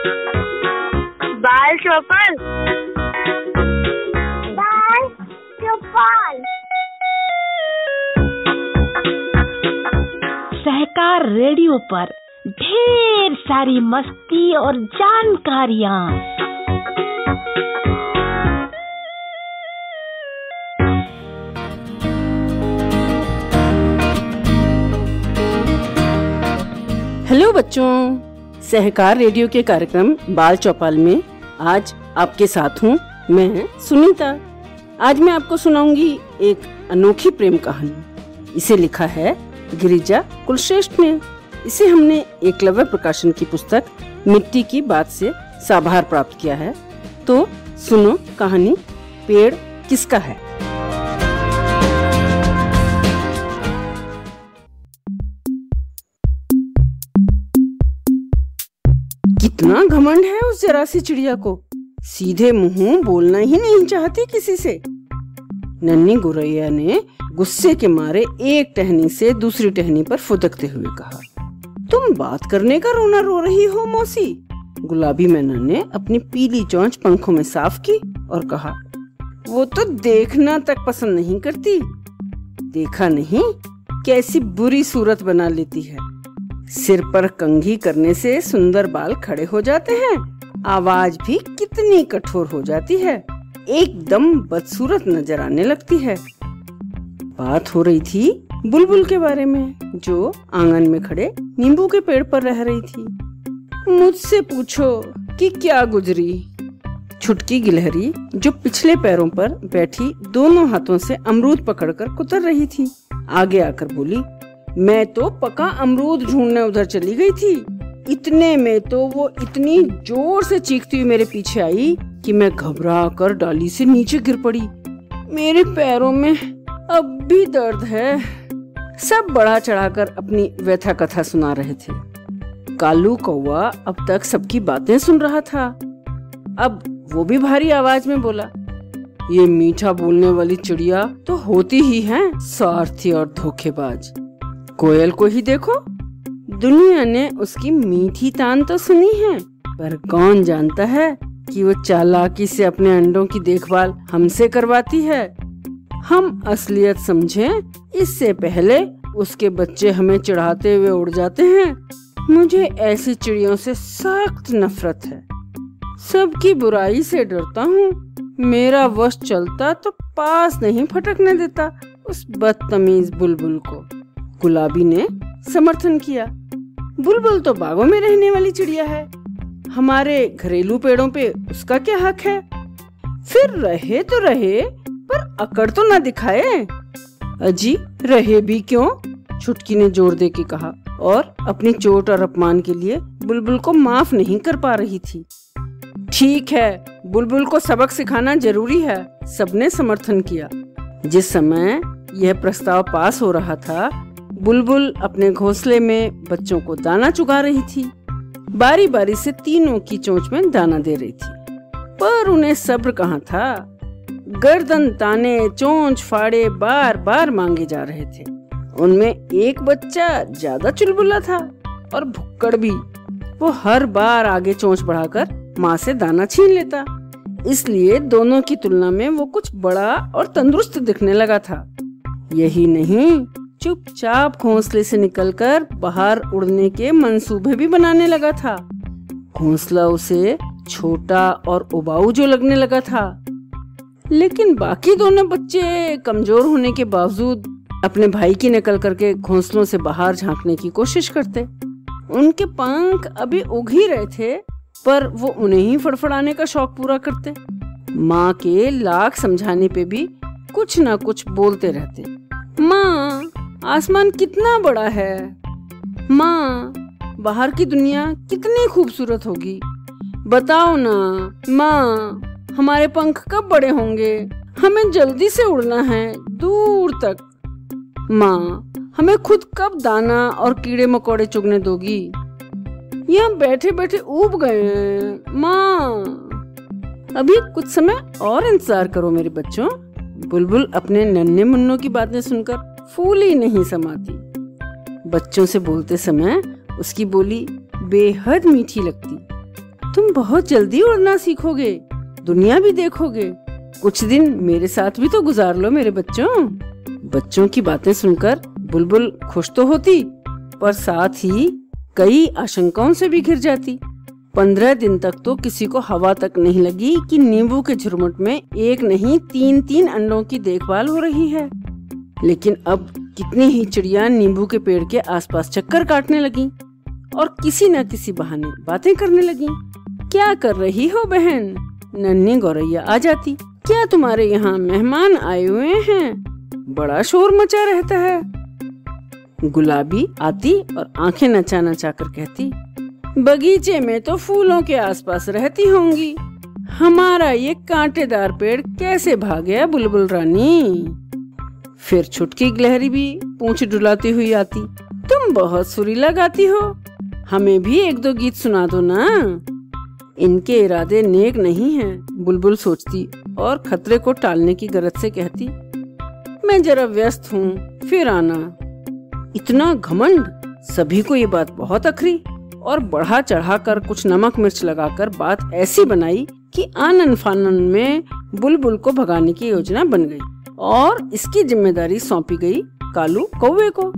बाल चौपाल, बाल चौपाल। सहकार रेडियो पर ढेर सारी मस्ती और जानकारियाँ। हेलो बच्चों, सहकार रेडियो के कार्यक्रम बाल चौपाल में आज आपके साथ हूँ मैं सुनीता। आज मैं आपको सुनाऊंगी एक अनोखी प्रेम कहानी। इसे लिखा है गिरिजा कुलश्रेष्ठ ने। इसे हमने एकलव्य प्रकाशन की पुस्तक मिट्टी की बात से साभार प्राप्त किया है। तो सुनो कहानी, पेड़ किसका है। कितना घमंड है उस जरा सी चिड़िया को, सीधे मुंह बोलना ही नहीं चाहती किसी से। नन्ही गौरैया ने गुस्से के मारे एक टहनी से दूसरी टहनी पर फुदकते हुए कहा, तुम बात करने का रोना रो रही हो मौसी। गुलाबी मैना ने अपनी पीली चोंच पंखों में साफ की और कहा, वो तो देखना तक पसंद नहीं करती। देखा नहीं कैसी बुरी सूरत बना लेती है। सिर पर कंघी करने से सुंदर बाल खड़े हो जाते हैं, आवाज भी कितनी कठोर हो जाती है, एकदम बदसूरत नजर आने लगती है। बात हो रही थी बुलबुल के बारे में, जो आंगन में खड़े नींबू के पेड़ पर रह रही थी। मुझसे पूछो कि क्या गुजरी। छुटकी गिलहरी जो पिछले पैरों पर बैठी दोनों हाथों से अमरूद पकड़कर कुतर रही थी, आगे आकर बोली, मैं तो पका अमरूद ढूंढने उधर चली गई थी। इतने में तो वो इतनी जोर से चीखती हुई मेरे पीछे आई कि मैं घबरा कर डाली से नीचे गिर पड़ी। मेरे पैरों में अब भी दर्द है। सब बढ़ा चढ़ाकर अपनी व्यथा कथा सुना रहे थे। कालू कौवा अब तक सबकी बातें सुन रहा था। अब वो भी भारी आवाज में बोला, ये मीठा बोलने वाली चिड़िया तो होती ही है स्वार्थी और धोखेबाज। कोयल को ही देखो, दुनिया ने उसकी मीठी तान तो सुनी है, पर कौन जानता है कि वो चालाकी से अपने अंडों की देखभाल हमसे करवाती है। हम असलियत समझें इससे पहले उसके बच्चे हमें चिढ़ाते हुए उड़ जाते हैं। मुझे ऐसी चिड़ियों से सख्त नफरत है। सबकी बुराई से डरता हूँ। मेरा वश चलता तो पास नहीं फटकने देता उस बदतमीज बुलबुल को। गुलाबी ने समर्थन किया, बुलबुल तो बागों में रहने वाली चिड़िया है, हमारे घरेलू पेड़ों पे उसका क्या हक है। फिर रहे तो रहे, पर अकड़ तो ना दिखाए। अजी रहे भी क्यों, छुटकी ने जोर दे के कहा और अपनी चोट और अपमान के लिए बुलबुल को माफ नहीं कर पा रही थी। ठीक है, बुलबुल को सबक सिखाना जरूरी है, सबने समर्थन किया। जिस समय यह प्रस्ताव पास हो रहा था, बुलबुल अपने घोंसले में बच्चों को दाना चुगा रही थी। बारी बारी से तीनों की चोंच में दाना दे रही थी, पर उन्हें सब्र कहाँ था। गर्दन ताने, चोंच फाड़े बार बार मांगे जा रहे थे। उनमें एक बच्चा ज्यादा चुलबुला था और भुक्कड़ भी। वो हर बार आगे चोंच बढ़ाकर माँ से दाना छीन लेता, इसलिए दोनों की तुलना में वो कुछ बड़ा और तंदुरुस्त दिखने लगा था। यही नहीं, चुपचाप घोंसले से निकलकर बाहर उड़ने के मंसूबे भी बनाने लगा था। घोंसला उसे छोटा और उबाऊ जो लगने लगा था, लेकिन बाकी दोनों बच्चे कमजोर होने के बावजूद अपने भाई की नकल करके घोंसलों से बाहर झांकने की कोशिश करते। उनके पंख अभी उग ही रहे थे, पर वो उन्हें ही फड़फड़ाने का शौक पूरा करते। माँ के लाख समझाने पे भी कुछ ना कुछ बोलते रहते। माँ, आसमान कितना बड़ा है। माँ, बाहर की दुनिया कितनी खूबसूरत होगी। बताओ ना माँ, हमारे पंख कब बड़े होंगे। हमें जल्दी से उड़ना है दूर तक। माँ, हमें खुद कब दाना और कीड़े मकोड़े चुगने दोगी। यहाँ बैठे बैठे ऊब गए हैं। माँ, अभी कुछ समय और इंतजार करो मेरे बच्चों। बुलबुल अपने नन्हे मुन्नों की बातें सुनकर फूली नहीं समाती। बच्चों से बोलते समय उसकी बोली बेहद मीठी लगती। तुम बहुत जल्दी उड़ना सीखोगे, दुनिया भी देखोगे। कुछ दिन मेरे साथ भी तो गुजार लो मेरे बच्चों। बच्चों की बातें सुनकर बुलबुल खुश तो होती, पर साथ ही कई आशंकाओं से भी घिर जाती। 15 दिन तक तो किसी को हवा तक नहीं लगी कि नींबू के झुरमुट में एक नहीं 3-3 अंडों की देखभाल हो रही है। लेकिन अब कितनी ही चिड़िया नींबू के पेड़ के आसपास चक्कर काटने लगी और किसी न किसी बहाने बातें करने लगी। क्या कर रही हो बहन? नन्ही गौरैया आ जाती। क्या तुम्हारे यहाँ मेहमान आए हुए हैं? बड़ा शोर मचा रहता है। गुलाबी आती और आंखें नचा नचा कर कहती, बगीचे में तो फूलों के आसपास रहती होंगी, हमारा ये कांटेदार पेड़ कैसे भाग गया बुलबुल रानी? फिर छुटकी गिलहरी भी पूंछ डुलाती हुई आती, तुम बहुत सुरीला गाती हो, हमें भी 1-2 गीत सुना दो ना। इनके इरादे नेक नहीं हैं, बुलबुल सोचती और खतरे को टालने की गरज से कहती, मैं जरा व्यस्त हूँ, फिर आना। इतना घमंड! सभी को ये बात बहुत अखरी और बढ़ा चढ़ा कर कुछ नमक मिर्च लगाकर बात ऐसी बनाई कि आनन फानन में बुलबुल को भगाने की योजना बन गई और इसकी जिम्मेदारी सौंपी गई कालू कौवे को।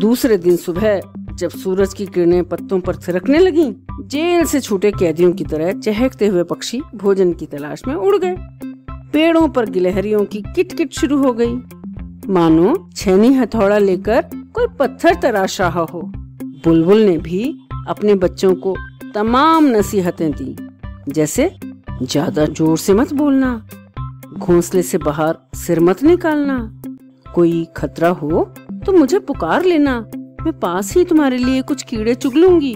दूसरे दिन सुबह जब सूरज की किरणें पत्तों पर थिरकने लगीं, जेल से छूटे कैदियों की तरह चहकते हुए पक्षी भोजन की तलाश में उड़ गए। पेड़ों पर गिलहरियों की किटकिट शुरू हो गई, मानो छेनी हथौड़ा लेकर कोई पत्थर तराश रहा हो। बुलबुल ने भी अपने बच्चों को तमाम नसीहतें दी, जैसे ज्यादा जोर से मत बोलना, घोंसले से बाहर सिर मत निकालना, कोई खतरा हो तो मुझे पुकार लेना, मैं पास ही तुम्हारे लिए कुछ कीड़े चुग लूंगी।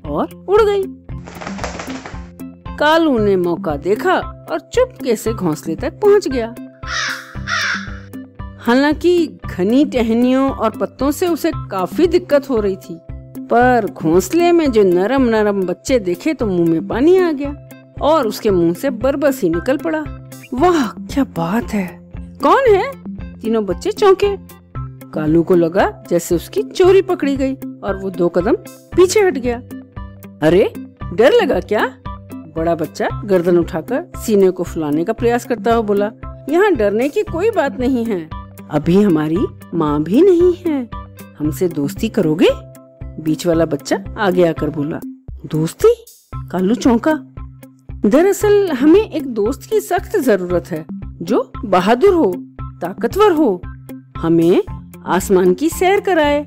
और उड़ गई। कालू ने मौका देखा और चुपके से घोंसले तक पहुंच गया। हालांकि घनी टहनियों और पत्तों से उसे काफी दिक्कत हो रही थी, पर घोंसले में जो नरम नरम बच्चे देखे तो मुंह में पानी आ गया और उसके मुंह से बरबस ही निकल पड़ा। वाह क्या बात है! कौन है? तीनों बच्चे चौंके। कालू को लगा जैसे उसकी चोरी पकड़ी गई और वो 2 कदम पीछे हट गया। अरे डर लगा क्या? बड़ा बच्चा गर्दन उठाकर सीने को फुलाने का प्रयास करता हुआ बोला, यहाँ डरने की कोई बात नहीं है, अभी हमारी माँ भी नहीं है, हमसे दोस्ती करोगे? बीच वाला बच्चा आगे आकर बोला। दोस्ती? कालू चौंका। दरअसल हमें एक दोस्त की सख्त जरूरत है जो बहादुर हो, ताकतवर हो, हमें आसमान की सैर कराए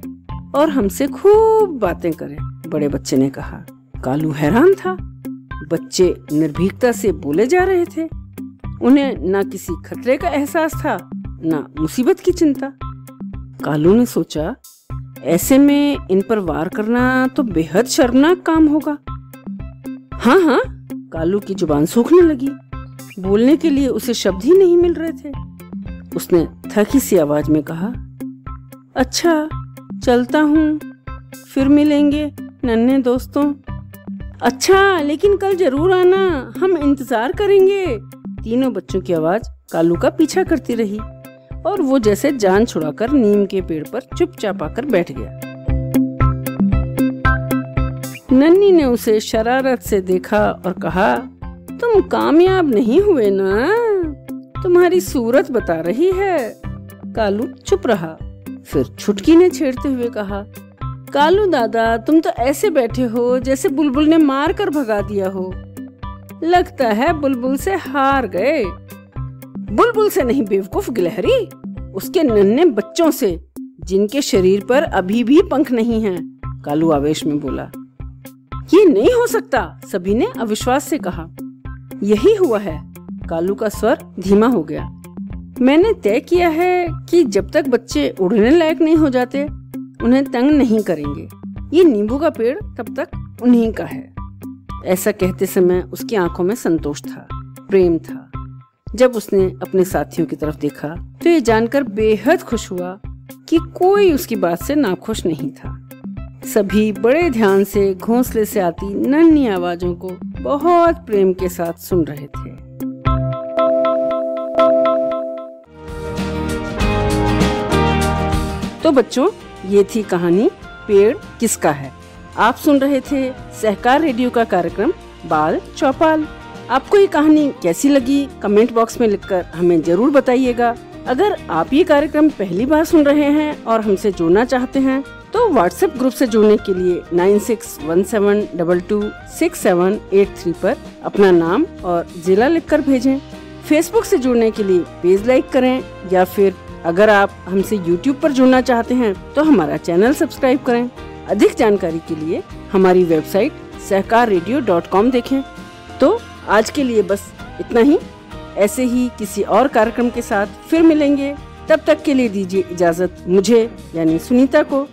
और हमसे खूब बातें करे, बड़े बच्चे ने कहा। कालू हैरान था। बच्चे निर्भीकता से बोले जा रहे थे। उन्हें न किसी खतरे का एहसास था, न मुसीबत की चिंता। कालू ने सोचा, ऐसे में इन पर वार करना तो बेहद शर्मनाक काम होगा। हाँ, कालू की जुबान सूखने लगी। बोलने के लिए उसे शब्द ही नहीं मिल रहे थे। उसने थकी सी आवाज में कहा, अच्छा चलता हूँ, फिर मिलेंगे नन्हे दोस्तों। अच्छा लेकिन कल जरूर आना, हम इंतजार करेंगे। तीनों बच्चों की आवाज कालू का पीछा करती रही और वो जैसे जान छुड़ाकर नीम के पेड़ पर चुपचाप आकर बैठ गया। नन्ही ने उसे शरारत से देखा और कहा, तुम कामयाब नहीं हुए ना, तुम्हारी सूरत बता रही है। कालू चुप रहा। फिर छुटकी ने छेड़ते हुए कहा, कालू दादा तुम तो ऐसे बैठे हो जैसे बुलबुल ने मार कर भगा दिया हो, लगता है बुलबुल से हार गए। बुलबुल से नहीं बेवकूफ गिलहरी, उसके नन्हे बच्चों से, जिनके शरीर पर अभी भी पंख नहीं हैं। कालू आवेश में बोला। ये नहीं हो सकता, सभी ने अविश्वास से कहा। यही हुआ है। कालू का स्वर धीमा हो गया। मैंने तय किया है कि जब तक बच्चे उड़ने लायक नहीं हो जाते उन्हें तंग नहीं करेंगे। ये नींबू का पेड़ तब तक उन्हीं का है। ऐसा कहते समय उसकी आंखों में संतोष था, प्रेम था। जब उसने अपने साथियों की तरफ देखा तो ये जानकर बेहद खुश हुआ कि कोई उसकी बात से नाखुश नहीं था। सभी बड़े ध्यान से घोंसले से आती नन्ही आवाजों को बहुत प्रेम के साथ सुन रहे थे। तो बच्चों, ये थी कहानी पेड़ किसका है। आप सुन रहे थे सहकार रेडियो का कार्यक्रम बाल चौपाल। आपको ये कहानी कैसी लगी कमेंट बॉक्स में लिखकर हमें जरूर बताइएगा। अगर आप ये कार्यक्रम पहली बार सुन रहे हैं और हमसे जुड़ना चाहते हैं तो व्हाट्सएप ग्रुप से जुड़ने के लिए 9617226783 पर अपना नाम और जिला लिखकर भेजें। फेसबुक से जुड़ने के लिए पेज लाइक करें या फिर अगर आप हमसे यूट्यूब पर जुड़ना चाहते हैं तो हमारा चैनल सब्सक्राइब करें। अधिक जानकारी के लिए हमारी वेबसाइट सहकाररेडियो.com देखें। तो आज के लिए बस इतना ही। ऐसे ही किसी और कार्यक्रम के साथ फिर मिलेंगे। तब तक के लिए दीजिए इजाजत मुझे यानी सुनीता को।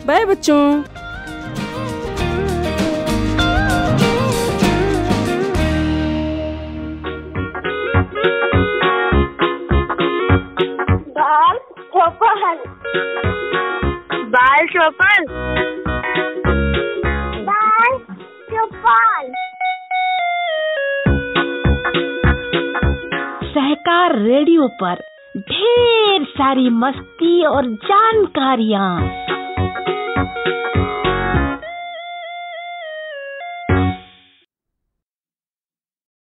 बाय बच्चों। बाल चौपाल। बाल चौपाल। बाल चौपाल। सहकार रेडियो पर ढेर सारी मस्ती और जानकारियाँ।